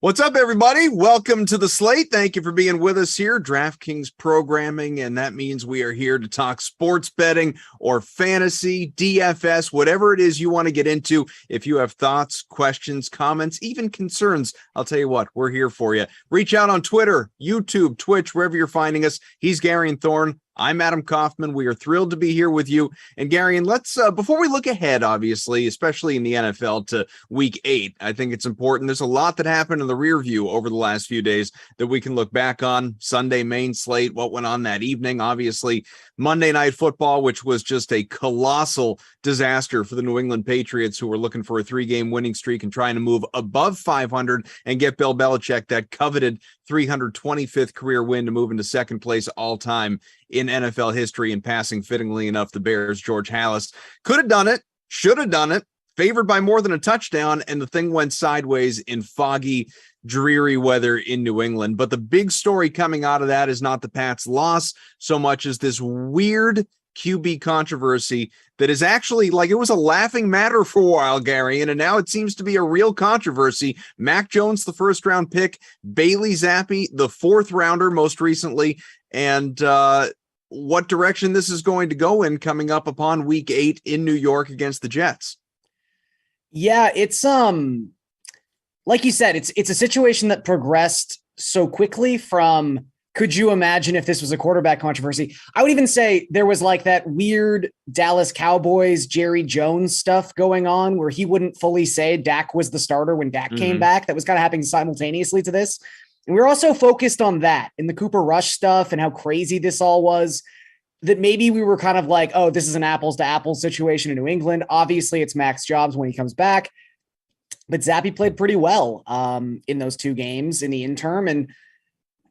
What's up, everybody? Welcome to the Slate. Thank you for being with us here. DraftKings programming, and that means we are here to talk sports betting or fantasy, DFS, whatever it is you want to get into. If you have thoughts, questions, comments, even concerns, I'll tell you what, we're here for you. Reach out on Twitter, YouTube, Twitch, wherever you're finding us. He's Gary Thorne. I'm Adam Kaufman. We are thrilled to be here with you. And Gary, and let's, before we look ahead, obviously, especially in the NFL to week 8, I think it's important. There's a lot that happened in the rear view over the last few days that we can look back on. Sunday main slate, what went on that evening, obviously Monday Night Football, which was just a colossal disaster for the New England Patriots, who were looking for a 3-game winning streak and trying to move above 500 and get Bill Belichick that coveted 325th career win to move into second place all time in NFL history, and passing, fittingly enough, the Bears' George Halas. Could have done it, should have done it, favored by more than a touchdown, and the thing went sideways in foggy, dreary weather in New England. But the big story coming out of that is not the Pats' loss so much as this weird QB controversy that is actually, like, it was a laughing matter for a while, Gary, and now it seems to be a real controversy. Mac Jones, the first-round pick, Bailey Zappe, the fourth-rounder most recently, and what direction this is going to go in coming up upon week 8 in New York against the Jets. Yeah, it's like you said, it's a situation that progressed so quickly from, could you imagine if this was a quarterback controversy? I would even say there was like that weird Dallas Cowboys, Jerry Jones stuff going on where he wouldn't fully say Dak was the starter when Dak came back. That was kind of happening simultaneously to this. And we were also focused on that and the Cooper Rush stuff and how crazy this all was, that maybe we were kind of like, oh, this is an apples to apples situation in New England. Obviously it's Mac's jobs when he comes back, but Zappe played pretty well in those 2 games in the interim and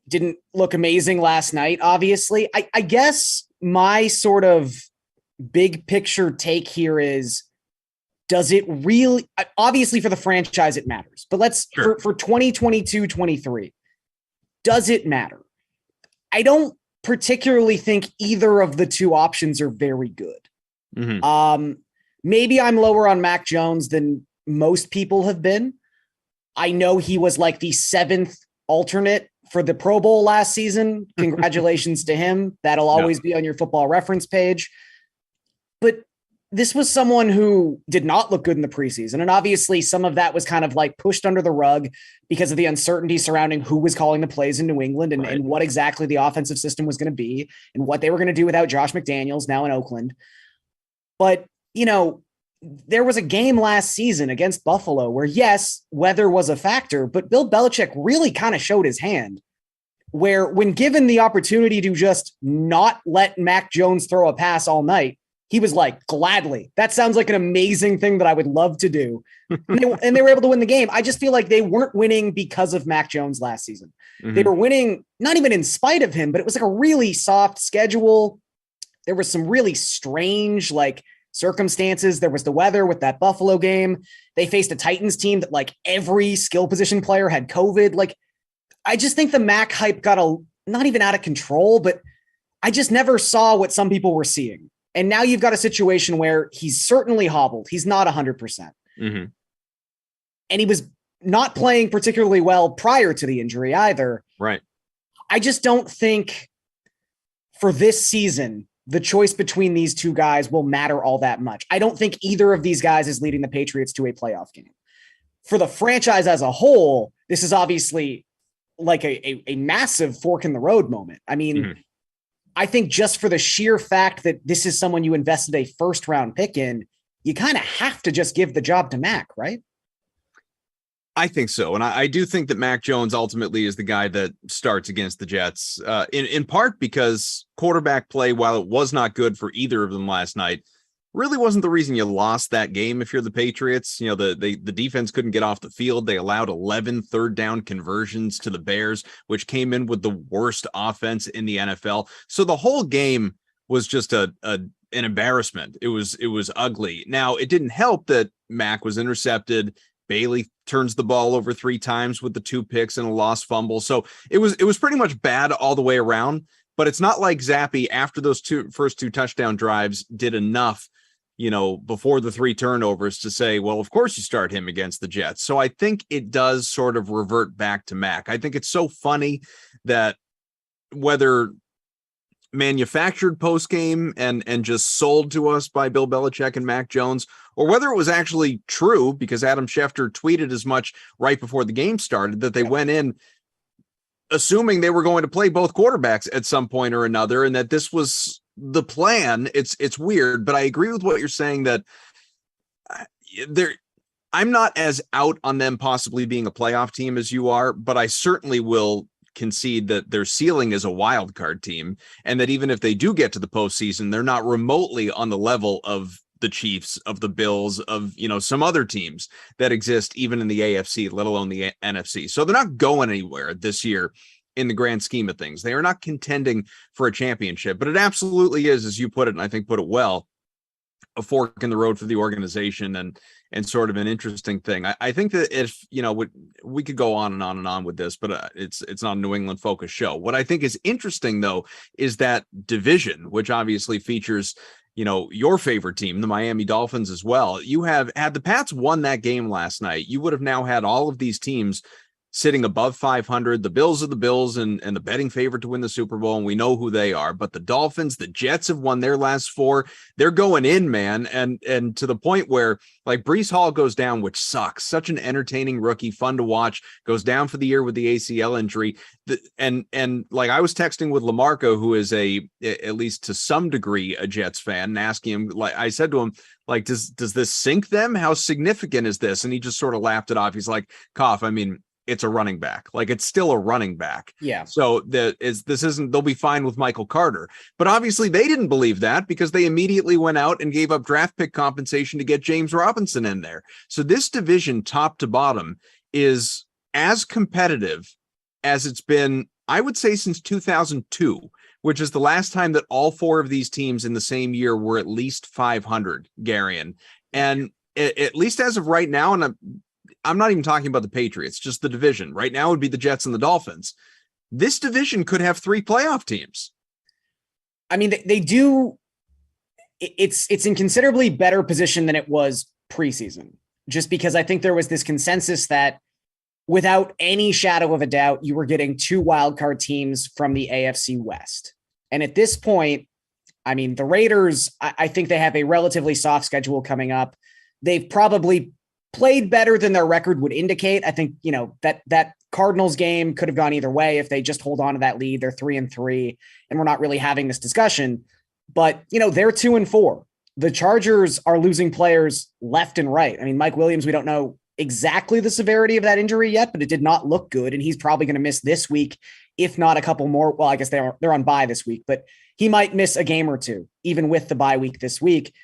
didn't look amazing last night. Obviously, I guess my sort of big picture take here is, does it really, obviously for the franchise, it matters, but let's for 2022-23, does it matter? I don't particularly think either of the 2 options are very good. Maybe I'm lower on Mac Jones than most people have been. I know he was like the 7th alternate for the Pro Bowl last season. Congratulations to him. That'll always be on your Football Reference page. But this was someone who did not look good in the preseason. And obviously some of that was kind of like pushed under the rug because of the uncertainty surrounding who was calling the plays in New England and what exactly the offensive system was going to be and what they were going to do without Josh McDaniels now in Oakland. But, you know, there was a game last season against Buffalo where, yes, weather was a factor, but Bill Belichick really kind of showed his hand, where when given the opportunity to just not let Mac Jones throw a pass all night, he was like, gladly. That sounds like an amazing thing that I would love to do. And they were able to win the game. I just feel like they weren't winning because of Mac Jones last season. They were winning, not even in spite of him, but it was like a really soft schedule. There was some really strange, like, circumstances. There was the weather with that Buffalo game. They faced a Titans team that, like, every skill position player had COVID. Like, I just think the Mac hype got not even out of control, but I just never saw what some people were seeing. And now you've got a situation where he's certainly hobbled. He's not 100%. And he was not playing particularly well prior to the injury either. Right. I just don't think for this season, the choice between these 2 guys will matter all that much. I don't think either of these guys is leading the Patriots to a playoff game. For the franchise as a whole, this is obviously like a massive fork in the road moment. I mean, I think just for the sheer fact that this is someone you invested a first-round pick in, you kind of have to just give the job to Mac, right? I think so. And I do think that Mac Jones ultimately is the guy that starts against the Jets, in part because quarterback play, while it was not good for either of them last night, really wasn't the reason you lost that game. If you're the Patriots, you know, the defense couldn't get off the field. They allowed 11 third down conversions to the Bears, which came in with the worst offense in the NFL. So the whole game was just an embarrassment. It was ugly. Now, it didn't help that Mac was intercepted. Bailey turns the ball over 3 times with the 2 picks and a lost fumble. So it was pretty much bad all the way around. But it's not like Zappe, after those first two touchdown drives, did enough before the 3 turnovers to say, well, of course you start him against the Jets. So I think it does sort of revert back to Mac. I think it's so funny that whether manufactured post game and just sold to us by Bill Belichick and Mac Jones, or whether it was actually true because Adam Schefter tweeted as much right before the game started, that they went in assuming they were going to play both quarterbacks at some point or another, and that this was the plan. It's weird, but I agree with what you're saying that I'm not as out on them possibly being a playoff team as you are, but I certainly will concede that their ceiling is a wild card team, and that even if they do get to the postseason, they're not remotely on the level of the Chiefs, of the Bills, of some other teams that exist even in the AFC, let alone the NFC. So they're not going anywhere this year in the grand scheme of things. They are not contending for a championship, but it absolutely is, as you put it, and I think put it well, a fork in the road for the organization and sort of an interesting thing. I think that if, we could go on and on and on with this, but it's not a New England focused show. What I think is interesting though, is that division, which obviously features, your favorite team, the Miami Dolphins as well. You have had the Pats won that game last night, you would have now had all of these teams sitting above 500. The Bills are the Bills and the betting favorite to win the Super Bowl, and we know who they are. But the Dolphins, the Jets have won their last 4. They're going in, man, and to the point where like Breece Hall goes down, which sucks. Such an entertaining rookie, fun to watch. Goes down for the year with the ACL injury. And like I was texting with LaMarco, who is at least to some degree a Jets fan, and asking him, like I said to him, like, does this sink them? How significant is this? And he just sort of laughed it off. He's like, cough. I mean, it's a running back. Like, it's still a running back. Yeah. So they'll be fine with Michael Carter. But obviously they didn't believe that because they immediately went out and gave up draft pick compensation to get James Robinson in there. So this division, top to bottom, is as competitive as it's been, I would say, since 2002, which is the last time that all 4 of these teams in the same year were at least 500, Garion. And at least as of right now, and I'm not even talking about the Patriots, just the division. Right now would be the Jets and the Dolphins. This division could have 3 playoff teams. I mean, they do. It's in considerably better position than it was preseason, just because I think there was this consensus that without any shadow of a doubt, you were getting 2 wildcard teams from the AFC West. And at this point, I mean, the Raiders, I think they have a relatively soft schedule coming up. They've probably played better than their record would indicate. I think, that Cardinals game could have gone either way. If they just hold on to that lead, they're 3-3, and we're not really having this discussion, but they're 2-4. The Chargers are losing players left and right. I mean, Mike Williams, we don't know exactly the severity of that injury yet, but it did not look good. And he's probably going to miss this week, if not a couple more. Well, I guess they're on bye this week, but he might miss a game or 2, even with the bye week this week.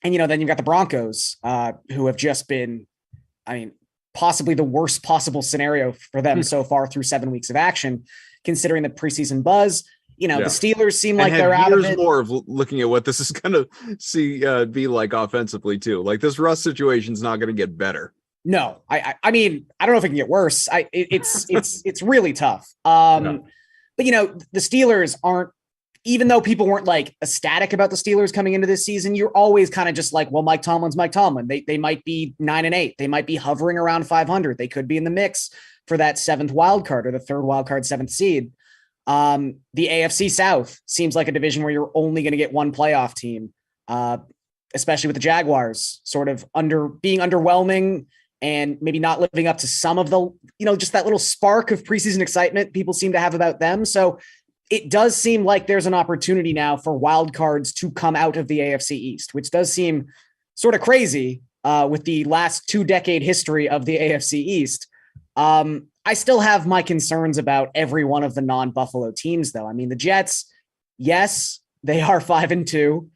And, then you've got the Broncos, who have just been, I mean, possibly the worst possible scenario for them so far through 7 weeks of action, considering the preseason buzz. The Steelers seem like they're out of it. More of looking at what this is going to be like offensively too. Like, this Russ situation is not going to get better. No, I mean, I don't know if it can get worse. It's really tough. But the Steelers aren't. Even though people weren't like ecstatic about the Steelers coming into this season, you're always kind of just like, well, Mike Tomlin's Mike Tomlin. They might be 9-8. They might be hovering around 500. They could be in the mix for that 7th wild card or the 3rd wild card, 7th seed. The AFC South seems like a division where you're only going to get 1 playoff team, especially with the Jaguars sort of being underwhelming and maybe not living up to some of the, just that little spark of preseason excitement people seem to have about them. So it does seem like there's an opportunity now for wild cards to come out of the AFC East, which does seem sort of crazy with the last 2-decade history of the AFC East. I still have my concerns about every one of the non-Buffalo teams, though. I mean, the Jets, yes, they are 5-2.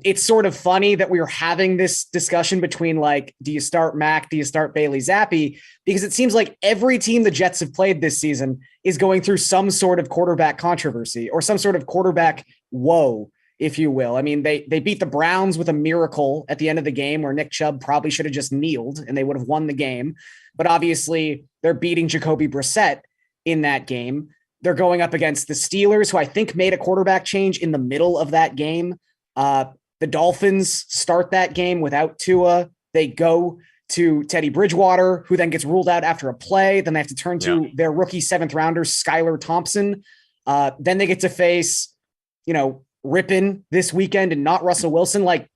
It's sort of funny that we are having this discussion between like, do you start Mac? Do you start Bailey Zappe? Because it seems like every team the Jets have played this season is going through some sort of quarterback controversy or some sort of quarterback woe, if you will. I mean, they beat the Browns with a miracle at the end of the game where Nick Chubb probably should have just kneeled and they would have won the game. But obviously they're beating Jacoby Brissett in that game. They're going up against the Steelers, who I think made a quarterback change in the middle of that game. The Dolphins start that game without Tua. They go to Teddy Bridgewater, who then gets ruled out after a play. Then they have to turn to their rookie 7th rounder, Skylar Thompson. Then they get to face, Rippin this weekend and not Russell Wilson. Like,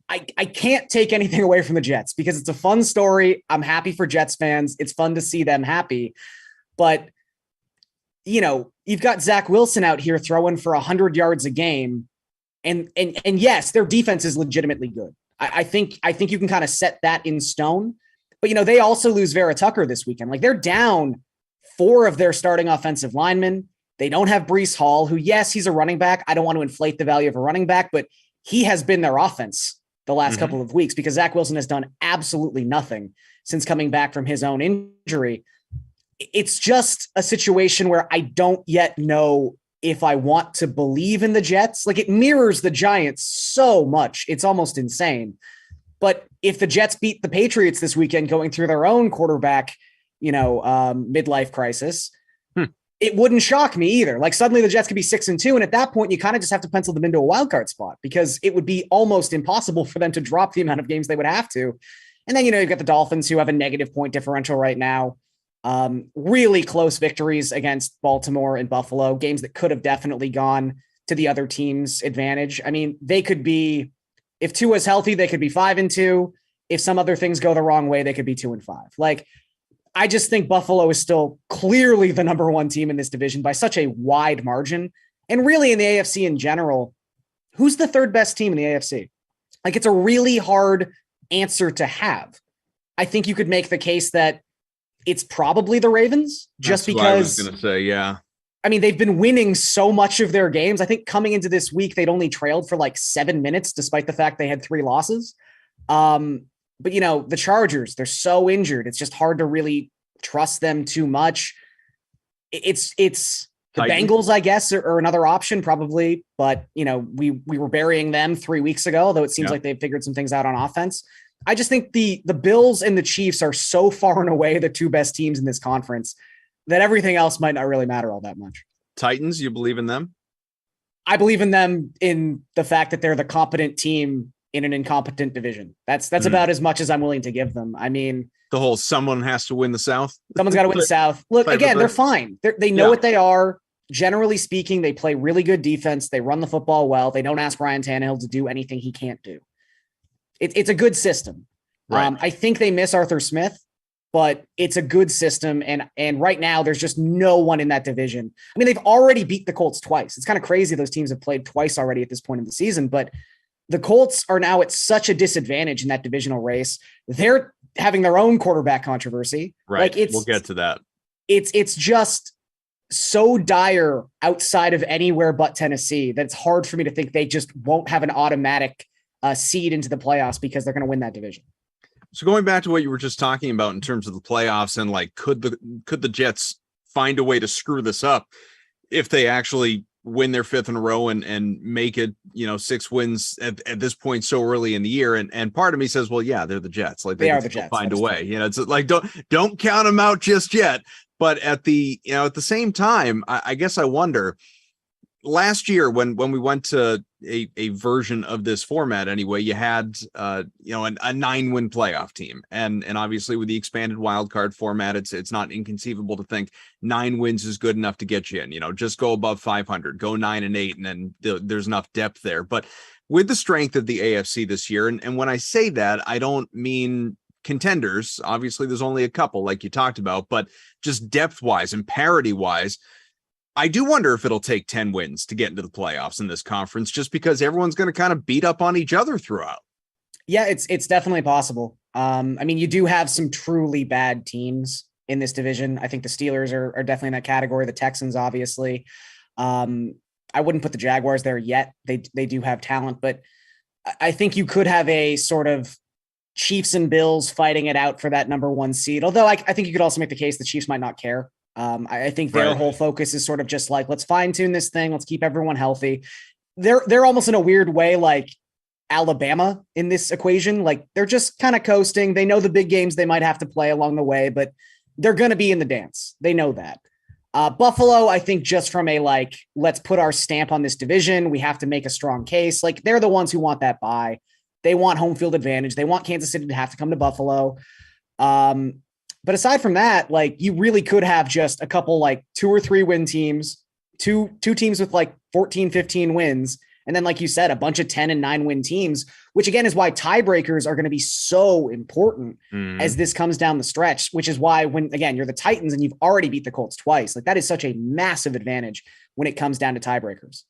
I can't take anything away from the Jets because it's a fun story. I'm happy for Jets fans. It's fun to see them happy. But, you've got Zach Wilson out here throwing for 100 yards a game. And yes, their defense is legitimately good. I think you can kind of set that in stone. But, they also lose Vera Tucker this weekend. Like, they're down 4 of their starting offensive linemen. They don't have Breece Hall, who, yes, he's a running back. I don't want to inflate the value of a running back, but he has been their offense the last couple of weeks because Zach Wilson has done absolutely nothing since coming back from his own injury. It's just a situation where I don't yet know if I want to believe in the Jets. Like, it mirrors the Giants so much. It's almost insane. But if the Jets beat the Patriots this weekend going through their own quarterback, midlife crisis, it wouldn't shock me either. Like, suddenly the Jets could be 6-2. And at that point, you kind of just have to pencil them into a wild card spot because it would be almost impossible for them to drop the amount of games they would have to. And then, you've got the Dolphins who have a negative point differential right now. Really close victories against Baltimore and Buffalo, games that could have definitely gone to the other team's advantage. I mean, they could be, if Tua's healthy, they could be 5-2. If some other things go the wrong way, they could be 2-5. Like, I just think Buffalo is still clearly the number 1 team in this division by such a wide margin. And really in the AFC in general, who's the 3rd best team in the AFC? Like, it's a really hard answer to have. I think you could make the case that it's probably the Ravens just because I was going to say, yeah. I mean, they've been winning so much of their games. I think coming into this week, they'd only trailed for like 7 minutes, despite the fact they had 3 losses. But, the Chargers, they're so injured. It's just hard to really trust them too much. It's the Bengals, I guess, are another option probably. But, we were burying them 3 weeks ago, though it seems like they've figured some things out on offense. I just think the Bills and the Chiefs are so far and away the 2 best teams in this conference that everything else might not really matter all that much. Titans, you believe in them? I believe in them in the fact that they're the competent team in an incompetent division. That's about as much as I'm willing to give them. I mean, the whole someone has to win the South. Someone's got to win the South. Look, again, they're fine. They know what they are. Generally speaking, they play really good defense. They run the football well. They don't ask Ryan Tannehill to do anything he can't do. It's a good system. Right. I think they miss Arthur Smith, but it's a good system. And right now there's just no one in that division. I mean, they've already beat the Colts twice. It's kind of crazy. Those teams have played twice already at this point in the season, but the Colts are now at such a disadvantage in that divisional race. They're having their own quarterback controversy. Right. We'll get to that. It's just so dire outside of anywhere but Tennessee that it's hard for me to think they just won't have an automatic seed into the playoffs because they're going to win that division. So going back to what you were just talking about in terms of the playoffs and like, could the Jets find a way to screw this up if they actually win their 5th in a row and make it, 6 wins at this point so early in the year. And part of me says, well, yeah, they're the Jets. Like they are the Jets. Find a way, it's like, don't count them out just yet. But at the same time, I guess I wonder, last year when we went to a version of this format anyway, you had a 9-win playoff team, and obviously with the expanded wild card format, it's not inconceivable to think 9 wins is good enough to get you in. Just go above 500, go 9-8, and then there's enough depth there. But with the strength of the AFC this year, and when I say that, I don't mean contenders. Obviously, there's only a couple, like you talked about, but just depth wise and parity wise, I do wonder if it'll take 10 wins to get into the playoffs in this conference, just because everyone's going to kind of beat up on each other throughout. Yeah, it's definitely possible. I mean, you do have some truly bad teams in this division. I think the Steelers are definitely in that category. The Texans, obviously. I wouldn't put the Jaguars there yet. They do have talent, but I think you could have a sort of Chiefs and Bills fighting it out for that number 1 seed. Although I think you could also make the case the Chiefs might not care. I think their whole focus is sort of just like, let's fine tune this thing. Let's keep everyone healthy. They're almost in a weird way like Alabama in this equation. Like they're just kind of coasting. They know the big games they might have to play along the way, but they're going to be in the dance. They know that. Buffalo, I think just from a like, let's put our stamp on this division. We have to make a strong case. Like they're the ones who want that bye. They want home field advantage. They want Kansas City to have to come to Buffalo. But aside from that, like you really could have just a couple like 2 or 3 win teams, two teams with like 14, 15 wins. And then, like you said, a bunch of 10 and 9 win teams, which again is why tiebreakers are going to be so important as this comes down the stretch, which is why when, again, you're the Titans and you've already beat the Colts twice, like that is such a massive advantage when it comes down to tiebreakers.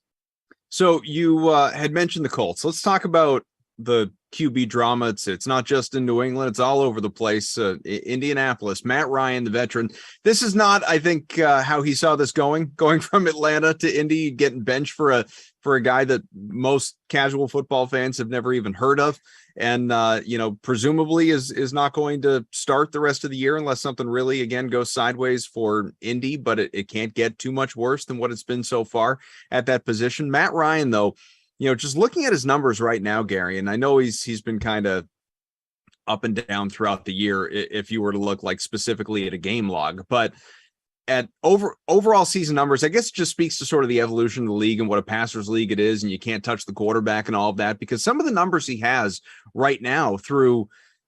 So you had mentioned the Colts. Let's talk about the QB drama. It's not just in New England, it's all over the place. Indianapolis, Matt Ryan, the veteran. This is not, I think, how he saw this going from Atlanta to Indy, getting benched for a guy that most casual football fans have never even heard of. And, presumably is not going to start the rest of the year unless something really, again, goes sideways for Indy, but it can't get too much worse than what it's been so far at that position. Matt Ryan, though, just looking at his numbers right now, Gary, and I know he's been kind of up and down throughout the year if you were to look like specifically at a game log, but at overall season numbers, I guess it just speaks to sort of the evolution of the league and what a passer's league it is, and you can't touch the quarterback and all of that, because some of the numbers he has right now through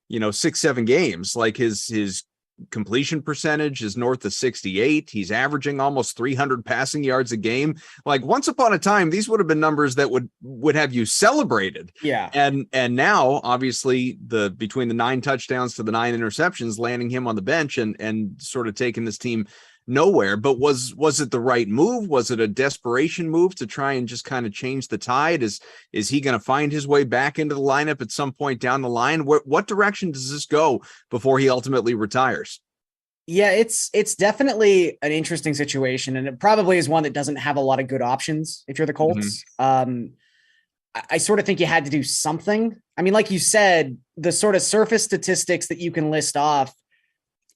6-7 games, like his completion percentage is north of 68. He's averaging almost 300 passing yards a game. Like once upon a time, these would have been numbers that would have you celebrated. Yeah. And now obviously between the 9 touchdowns to the 9 interceptions, landing him on the bench and sort of taking this team nowhere. But was it the right move? Was it a desperation move to try and just kind of change the tide? Is he going to find his way back into the lineup at some point down the line? What direction does this go before he ultimately retires? Yeah, it's definitely an interesting situation, and it probably is one that doesn't have a lot of good options if you're the Colts. I sort of think you had to do something. I mean, like you said, the sort of surface statistics that you can list off,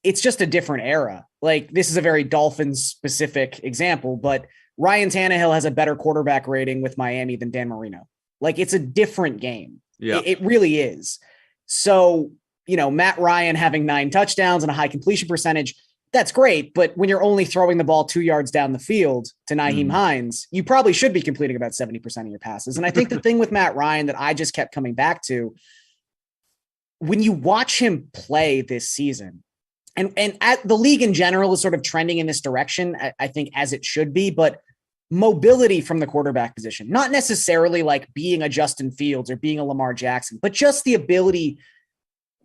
it's just a different era. Like this is a very Dolphins specific example, but Ryan Tannehill has a better quarterback rating with Miami than Dan Marino. Like it's a different game. Yeah, it really is. So, Matt Ryan having 9 touchdowns and a high completion percentage, that's great. But when you're only throwing the ball 2 yards down the field to Nyheim Hines, you probably should be completing about 70% of your passes. And I think the thing with Matt Ryan that I just kept coming back to, when you watch him play this season, and at the league in general is sort of trending in this direction, I think, as it should be, but mobility from the quarterback position, not necessarily like being a Justin Fields or being a Lamar Jackson, but just the ability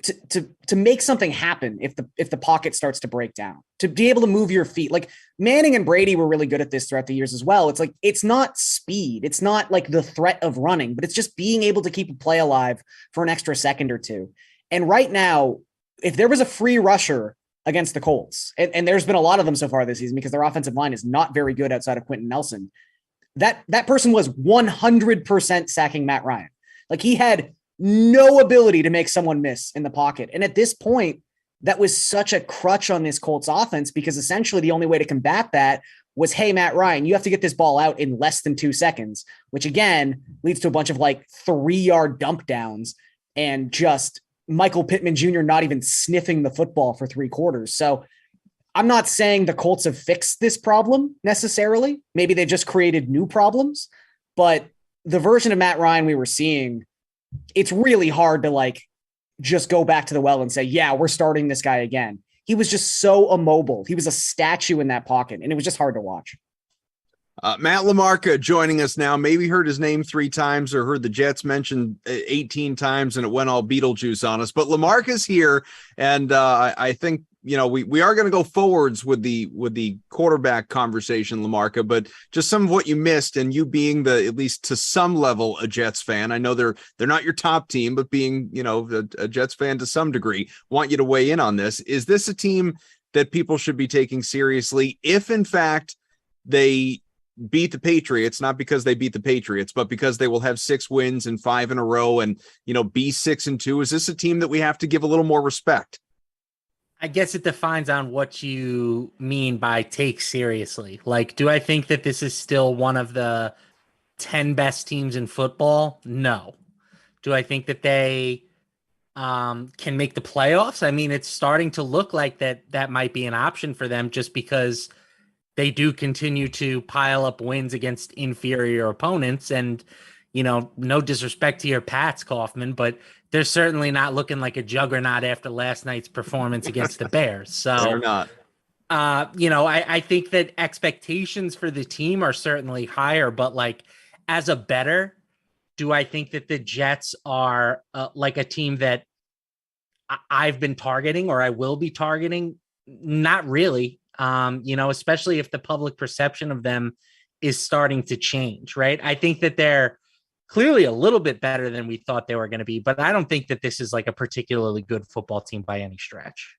to make something happen if the pocket starts to break down, to be able to move your feet. Like Manning and Brady were really good at this throughout the years as well. It's like, it's not speed. It's not like the threat of running, but it's just being able to keep a play alive for an extra second or two. And right now, if there was a free rusher against the Colts, and there's been a lot of them so far this season because their offensive line is not very good outside of Quentin Nelson, that person was 100% sacking Matt Ryan. Like he had no ability to make someone miss in the pocket. And at this point, that was such a crutch on this Colts offense, because essentially the only way to combat that was, hey, Matt Ryan, you have to get this ball out in less than 2 seconds, which again leads to a bunch of like 3-yard dump downs and just Michael Pittman Jr. not even sniffing the football for 3 quarters. So I'm not saying the Colts have fixed this problem necessarily. Maybe they just created new problems, but the version of Matt Ryan we were seeing, it's really hard to like just go back to the well and say, yeah, we're starting this guy again. He was just so immobile. He was a statue in that pocket, and it was just hard to watch. Matt LaMarca joining us now. Maybe heard his name 3 times or heard the Jets mentioned 18 times and it went all Beetlejuice on us. But LaMarca's here, and I think we are going to go forwards with the quarterback conversation, LaMarca. But just some of what you missed, and you being at least to some level a Jets fan. I know they're not your top team, but being a Jets fan to some degree, want you to weigh in on this. Is this a team that people should be taking seriously if in fact they beat the Patriots, not because they beat the Patriots, but because they will have 6 wins and 5 in a row and, be 6-2. Is this a team that we have to give a little more respect? I guess it defines on what you mean by take seriously. Like, do I think that this is still one of the 10 best teams in football? No. Do I think that they can make the playoffs? I mean, it's starting to look like that might be an option for them, just because they do continue to pile up wins against inferior opponents. And, no disrespect to your Pats, Kaufman, but they're certainly not looking like a juggernaut after last night's performance against the Bears. So They're not. I think that expectations for the team are certainly higher, but like as a bettor, do I think that the Jets are like a team that I've been targeting or I will be targeting? Not really. Especially if the public perception of them is starting to change, right? I think that they're clearly a little bit better than we thought they were going to be, but I don't think that this is like a particularly good football team by any stretch.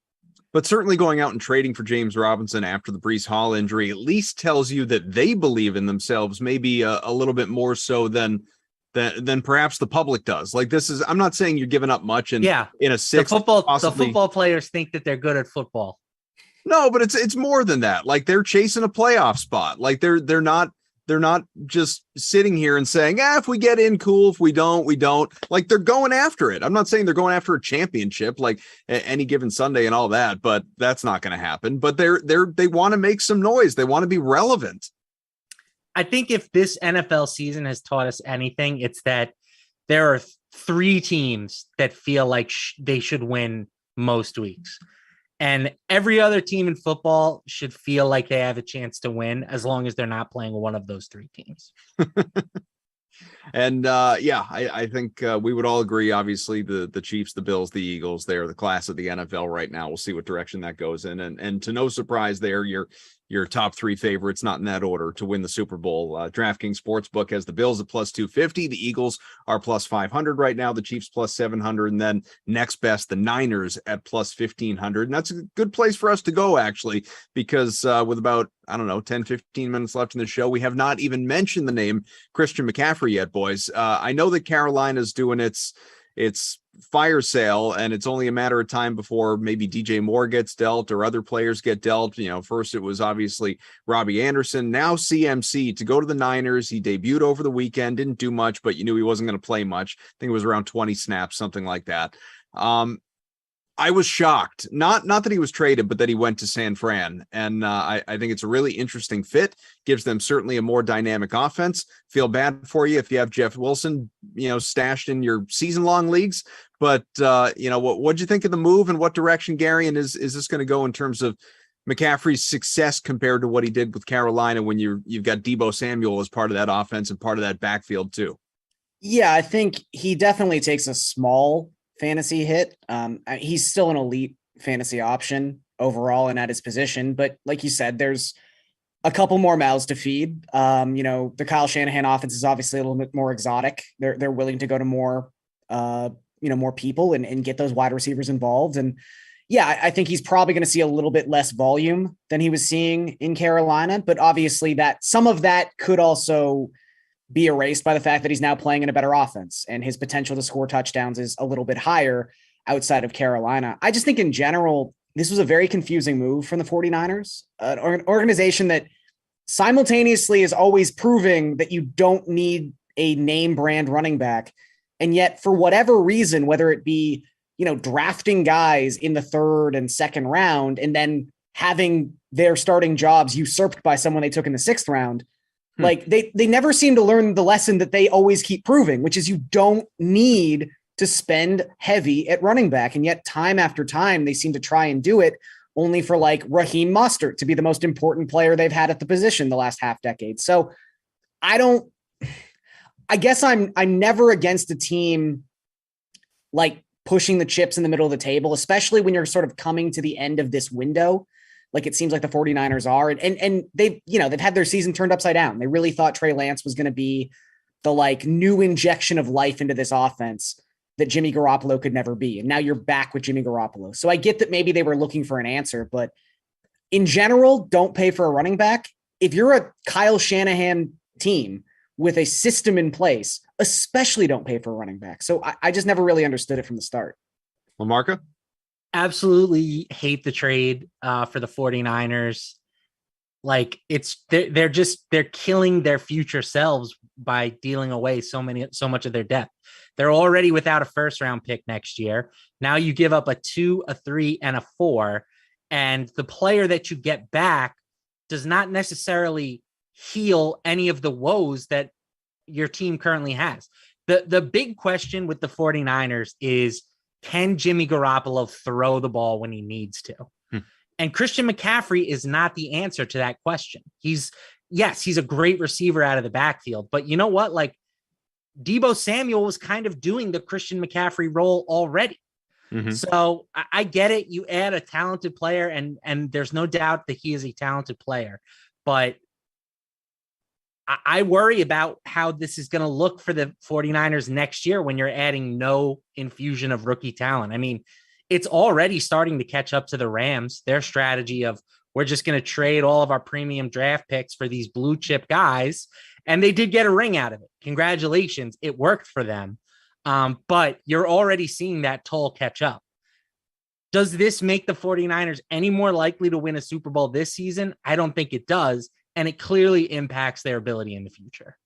But certainly going out and trading for James Robinson after the Breece Hall injury at least tells you that they believe in themselves, maybe a little bit more so than perhaps the public does. Like this is, I'm not saying you're giving up much in a sixth. The football players think that they're good at football. No, but it's more than that. Like they're chasing a playoff spot. Like they're not just sitting here and saying, if we get in, cool. If we don't, we don't. Like they're going after it. I'm not saying they're going after a championship like any given Sunday and all that, but that's not going to happen. But they want to make some noise. They want to be relevant. I think if this NFL season has taught us anything, it's that there are 3 teams that feel like they should win most weeks. And every other team in football should feel like they have a chance to win as long as they're not playing one of those 3 teams. And I think we would all agree, obviously, the Chiefs, the Bills, the Eagles, they're the class of the NFL right now. We'll see what direction that goes in. And to no surprise there, your top 3 favorites, not in that order, to win the Super Bowl. DraftKings Sportsbook has the Bills at plus 250. The Eagles are plus 500 right now. The Chiefs plus 700. And then next best, the Niners at plus 1,500. And that's a good place for us to go, actually, because with about, 10, 15 minutes left in the show, we have not even mentioned the name Christian McCaffrey yet, boys. I know that Carolina's doing its fire sale, and it's only a matter of time before maybe DJ Moore gets dealt or other players get dealt. First it was obviously Robbie Anderson, now CMC to go to the Niners. He debuted over the weekend, didn't do much, but you knew he wasn't going to play much. I think it was around 20 snaps, something like that. I was shocked, not that he was traded, but that he went to San Fran. And I think it's a really interesting fit, gives them certainly a more dynamic offense. Feel bad for you if you have Jeff Wilson, stashed in your season-long leagues. But, what'd you think of the move and what direction, Gary? And is this going to go in terms of McCaffrey's success compared to what he did with Carolina when you've got Deebo Samuel as part of that offense and part of that backfield too? Yeah, I think he definitely takes a small fantasy hit. He's still an elite fantasy option overall and at his position, but like you said, there's a couple more mouths to feed. The Kyle Shanahan offense is obviously a little bit more exotic. They're willing to go to more more people and get those wide receivers involved. And yeah, I think he's probably going to see a little bit less volume than he was seeing in Carolina, but obviously that some of that could also be erased by the fact that he's now playing in a better offense and his potential to score touchdowns is a little bit higher outside of Carolina. I just think in general, this was a very confusing move from the 49ers, an organization that simultaneously is always proving that you don't need a name brand running back. And yet for whatever reason, whether it be, drafting guys in the 3rd and 2nd round, and then having their starting jobs usurped by someone they took in the 6th round, like they never seem to learn the lesson that they always keep proving, which is you don't need to spend heavy at running back. And yet time after time, they seem to try and do it only for like Raheem Mostert to be the most important player they've had at the position the last half decade. So I guess I'm never against a team like pushing the chips in the middle of the table, especially when you're sort of coming to the end of this window. Like it seems like the 49ers are, and they've had their season turned upside down. They really thought Trey Lance was going to be the like new injection of life into this offense that Jimmy Garoppolo could never be. And now you're back with Jimmy Garoppolo. So I get that maybe they were looking for an answer, but in general, don't pay for a running back. If you're a Kyle Shanahan team with a system in place, especially don't pay for a running back. So I just never really understood it from the start. LaMarca? Absolutely hate the trade for the 49ers. Like they're killing their future selves by dealing away so much of their depth. They're already without a 1st round pick next year. Now you give up a 2, a 3, and a 4, and the player that you get back does not necessarily heal any of the woes that your team currently has. The big question with the 49ers is, can Jimmy Garoppolo throw the ball when he needs to? And Christian McCaffrey is not the answer to that question. He's a great receiver out of the backfield, but you know what? Like, Deebo Samuel was kind of doing the Christian McCaffrey role already. Mm-hmm. So I get it. You add a talented player, and there's no doubt that he is a talented player, but I worry about how this is going to look for the 49ers next year when you're adding no infusion of rookie talent. I mean, it's already starting to catch up to the Rams. Their strategy of, we're just going to trade all of our premium draft picks for these blue chip guys. And they did get a ring out of it. Congratulations. It worked for them. But you're already seeing that toll catch up. Does this make the 49ers any more likely to win a Super Bowl this season? I don't think it does. And it clearly impacts their ability in the future.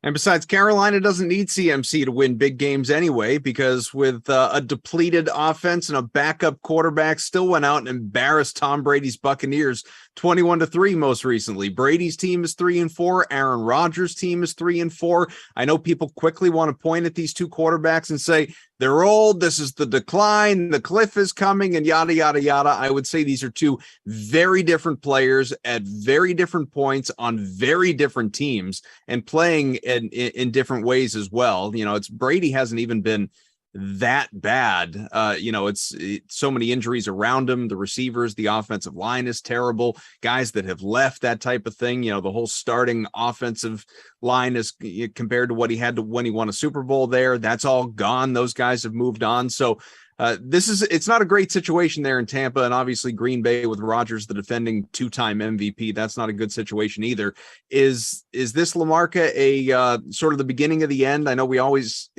And besides, Carolina doesn't need CMC to win big games anyway, because with a depleted offense and a backup quarterback, still went out and embarrassed Tom Brady's Buccaneers 21-3 most recently. Brady's team is 3-4. Aaron Rodgers' team is 3-4. I know people quickly want to point at these two quarterbacks and say, they're old, this is the decline, the cliff is coming, and yada, yada, yada. I would say these are two very different players at very different points on very different teams and playing in different ways as well. You know, it's Brady hasn't even been that bad. It's so many injuries around him. The receivers, the offensive line is terrible. Guys that have left, that type of thing. You know, the whole starting offensive line is compared to what he had to when he won a Super Bowl there. That's all gone. Those guys have moved on. So it's not a great situation there in Tampa, and obviously Green Bay with Rodgers, the defending two-time MVP. That's not a good situation either. Is this LaMarca a sort of the beginning of the end? I know we always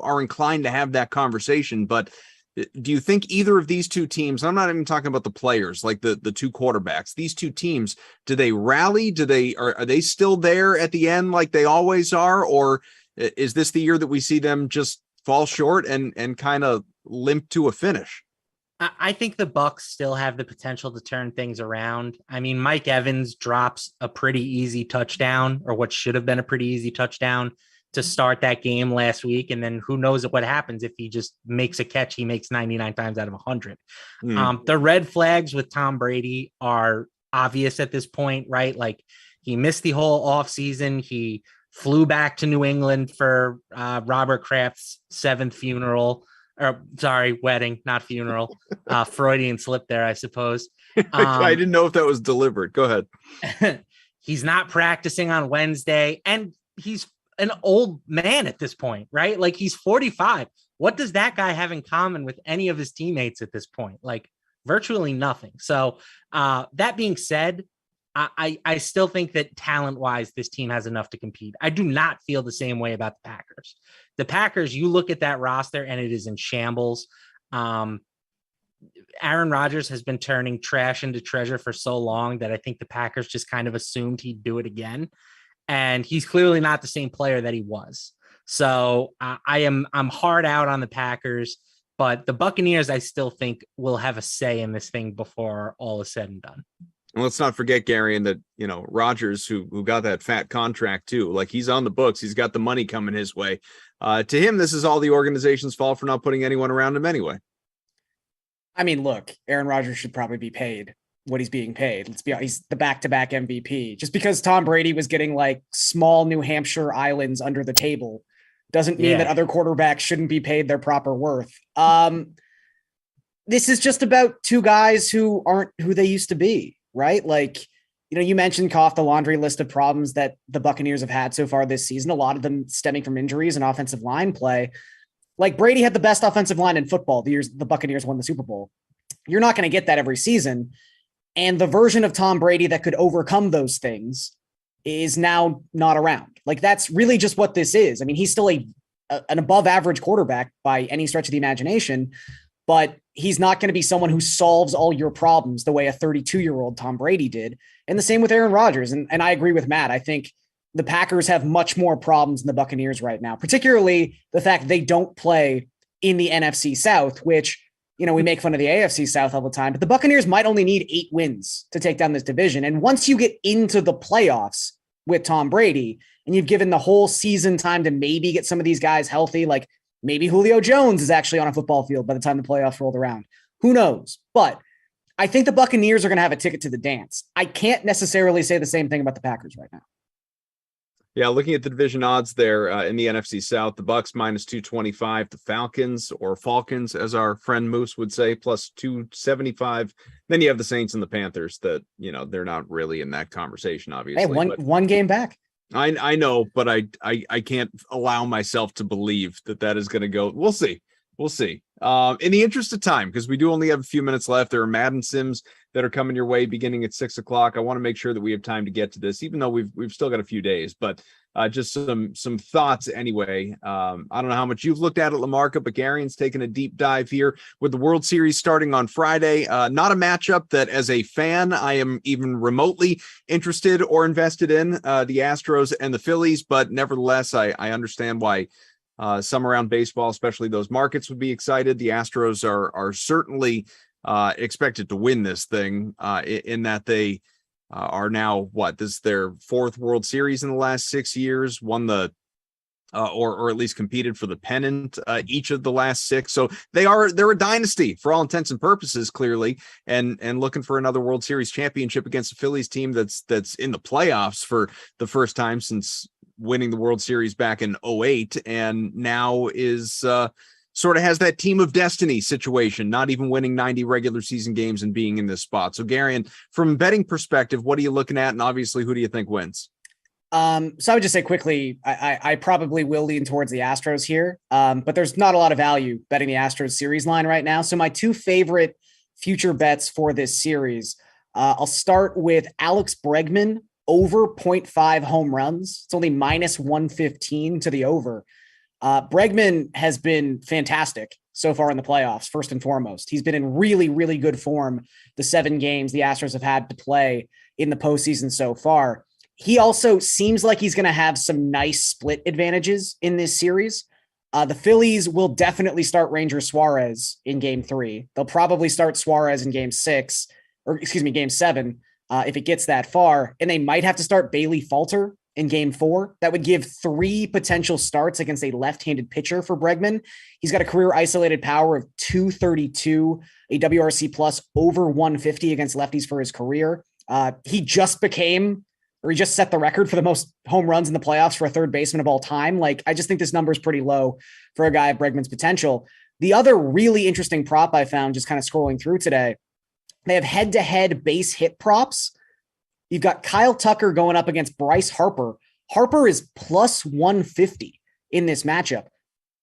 are inclined to have that conversation, but do you think either of these two teams, I'm not even talking about the players, like the two quarterbacks, these two teams, do they rally? Are they still there at the end like they always are? Or is this the year that we see them just fall short and kind of limp to a finish? I think the Bucs still have the potential to turn things around. I mean, Mike Evans drops a pretty easy touchdown, or what should have been a pretty easy touchdown, to start that game last week. And then who knows what happens if he just makes a catch he makes 99 times out of 100. The red flags with Tom Brady are obvious at this point, right? Like, he missed the whole offseason. He flew back to New England for Robert Kraft's 7th funeral. Wedding, not funeral. Freudian slip there, I suppose. I didn't know if that was deliberate. Go ahead. He's not practicing on Wednesday, and he's an old man at this point, right? Like, he's 45. What does that guy have in common with any of his teammates at this point? Like, virtually nothing. So that being said, I still think that talent-wise, this team has enough to compete. I do not feel the same way about the Packers. The Packers, you look at that roster, and it is in shambles. Aaron Rodgers has been turning trash into treasure for so long that I think the Packers just kind of assumed he'd do it again. And he's clearly not the same player that he was. So I'm hard out on the Packers, but the Buccaneers, I still think, will have a say in this thing before all is said and done. And let's not forget, Gary, and that, Rodgers, who got that fat contract too, like, he's on the books. He's got the money coming his way. To him, this is all the organization's fault for not putting anyone around him anyway. I mean, look, Aaron Rodgers should probably be paid what he's being paid. Let's be honest, he's the back-to-back MVP. Just because Tom Brady was getting like small New Hampshire islands under the table doesn't mean that other quarterbacks shouldn't be paid their proper worth. This is just about two guys who aren't who they used to be. Right? Like, you mentioned off the laundry list of problems that the Buccaneers have had so far this season, a lot of them stemming from injuries and offensive line play. Like, Brady had the best offensive line in football the years the Buccaneers won the Super Bowl. You're not going to get that every season. And the version of Tom Brady that could overcome those things is now not around. Like, that's really just what this is. I mean, he's still an above average quarterback by any stretch of the imagination, but he's not going to be someone who solves all your problems the way a 32-year-old Tom Brady did. And the same with Aaron Rodgers. And I agree with Matt. I think the Packers have much more problems than the Buccaneers right now, particularly the fact they don't play in the NFC South, which we make fun of the AFC South all the time, but the Buccaneers might only need 8 wins to take down this division. And once you get into the playoffs with Tom Brady and you've given the whole season time to maybe get some of these guys healthy, like maybe Julio Jones is actually on a football field by the time the playoffs rolled around. Who knows? But I think the Buccaneers are going to have a ticket to the dance. I can't necessarily say the same thing about the Packers right now. Yeah, looking at the division odds there in the NFC South, the Bucks -225, the Falcons, as our friend Moose would say, +275. Then you have the Saints and the Panthers that, they're not really in that conversation, obviously. Hey, one game back. I know, but I can't allow myself to believe that is going to go. We'll see. In the interest of time, because we do only have a few minutes left, there are Madden Sims that are coming your way beginning at 6:00. I want to make sure that we have time to get to this, even though we've still got a few days. But just some thoughts anyway. I don't know how much you've looked at it, Lamarca, but Garen's taken a deep dive here with the World Series starting on Friday. Not a matchup that, as a fan, I am even remotely interested or invested in, the Astros and the Phillies. But nevertheless, I understand why some around baseball, especially those markets, would be excited. The Astros are certainly expected to win this thing in that they are now, this is their 4th World Series in the last 6 years, won the or at least competed for the pennant each of the last 6. So they're a dynasty for all intents and purposes, clearly, and looking for another World Series championship against a Phillies team that's in the playoffs for the first time since winning the World Series back in 2008, and now is sort of has that team of destiny situation, not even winning 90 regular season games and being in this spot. So Garion, from a betting perspective, what are you looking at? And obviously, who do you think wins? So I would just say quickly, I probably will lean towards the Astros here, but there's not a lot of value betting the Astros series line right now. So my 2 favorite future bets for this series, I'll start with Alex Bregman over 0.5 home runs. It's only -115 to the over. Bregman has been fantastic so far in the playoffs, first and foremost. He's been in really, really good form the 7 games the Astros have had to play in the postseason so far. He also seems like he's going to have some nice split advantages in this series. The Phillies will definitely start Ranger Suarez in game 3. They'll probably start Suarez in game 7, if it gets that far. And they might have to start Bailey Falter in game 4. That would give 3 potential starts against a left-handed pitcher for Bregman. He's got a career isolated power of 232, a WRC plus over 150 against lefties for his career. He just set the record for the most home runs in the playoffs for a third baseman of all time. I just think this number is pretty low for a guy of Bregman's potential. The other really interesting prop I found just kind of scrolling through today, they have head-to-head base hit props. You've got Kyle Tucker going up against Bryce Harper. Harper is +150 in this matchup.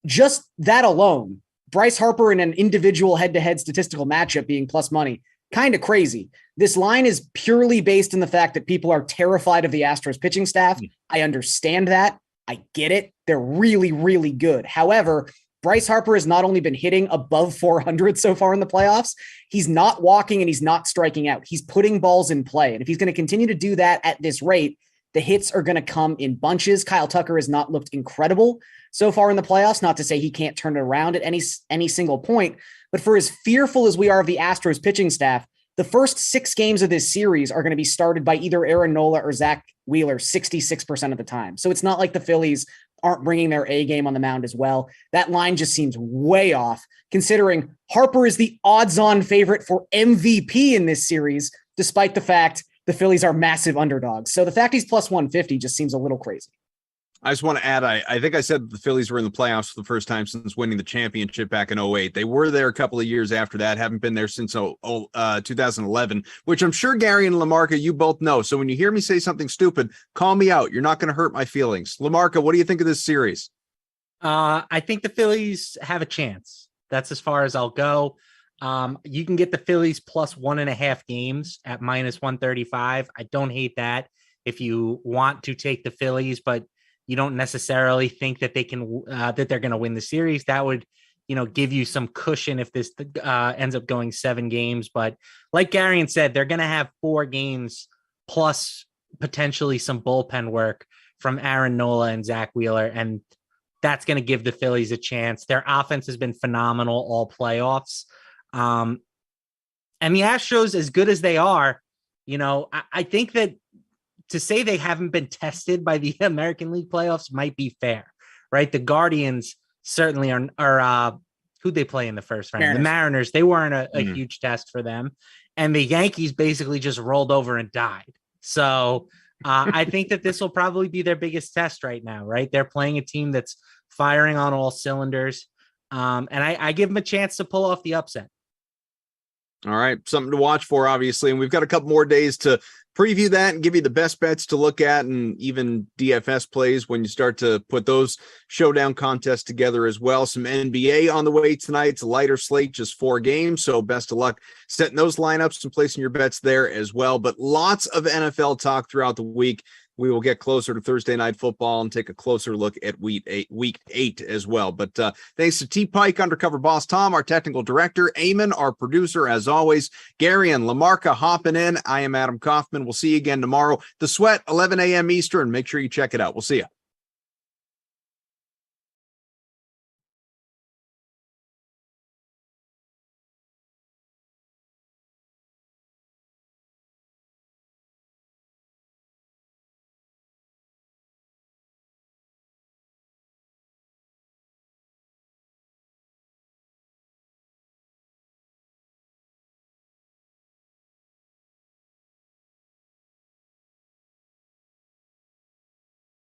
Just that alone, Bryce Harper in an individual head-to-head statistical matchup being plus money, kind of crazy. This line is purely based on the fact that people are terrified of the Astros pitching staff. I understand that. I get it. They're really, really good. However, Bryce Harper has not only been hitting above 400 so far in the playoffs, he's not walking and he's not striking out. He's putting balls in play. And if he's going to continue to do that at this rate, the hits are going to come in bunches. Kyle Tucker has not looked incredible so far in the playoffs, not to say he can't turn it around at any single point. But for as fearful as we are of the Astros pitching staff, the first 6 games of this series are going to be started by either Aaron Nola or Zach Wheeler 66% of the time. So it's not like the Phillies aren't bringing their A game on the mound as well. That line just seems way off, considering Harper is the odds-on favorite for MVP in this series, despite the fact the Phillies are massive underdogs. So the fact he's +150 just seems a little crazy. I just want to add, I think I said the Phillies were in the playoffs for the first time since winning the championship back in 2008. They were there a couple of years after that, haven't been there since 2011, which I'm sure Gary and Lamarca, you both know. So when you hear me say something stupid, call me out. You're not going to hurt my feelings. Lamarca, what do you think of this series? I think the Phillies have a chance. That's as far as I'll go. You can get the Phillies +1.5 games at -135. I don't hate that if you want to take the Phillies, but you don't necessarily think that they can that they're going to win the series. That would, give you some cushion if this ends up going 7 games. But like Garion said, they're going to have 4 games plus potentially some bullpen work from Aaron Nola and Zach Wheeler, and that's going to give the Phillies a chance. Their offense has been phenomenal all playoffs. And the Astros, as good as they are, I think that to say they haven't been tested by the American League playoffs might be fair, right? The Guardians certainly are who'd they play in the first round? Mariners. The Mariners, they weren't a huge test for them. And the Yankees basically just rolled over and died. So I think that this will probably be their biggest test right now, right? They're playing a team that's firing on all cylinders. And I give them a chance to pull off the upset. All right. Something to watch for, obviously. And we've got a couple more days to preview that and give you the best bets to look at, and even DFS plays when you start to put those showdown contests together as well. Some NBA on the way tonight. It's a lighter slate, just 4 games. So best of luck setting those lineups and placing your bets there as well. But lots of NFL talk throughout the week. We will get closer to Thursday Night Football and take a closer look at week 8 as well. But thanks to T. Pike, Undercover Boss Tom, our technical director, Eamon, our producer, as always, Gary and Lamarca hopping in. I am Adam Kaufman. We'll see you again tomorrow. The Sweat, 11 a.m. Eastern. Make sure you check it out. We'll see you.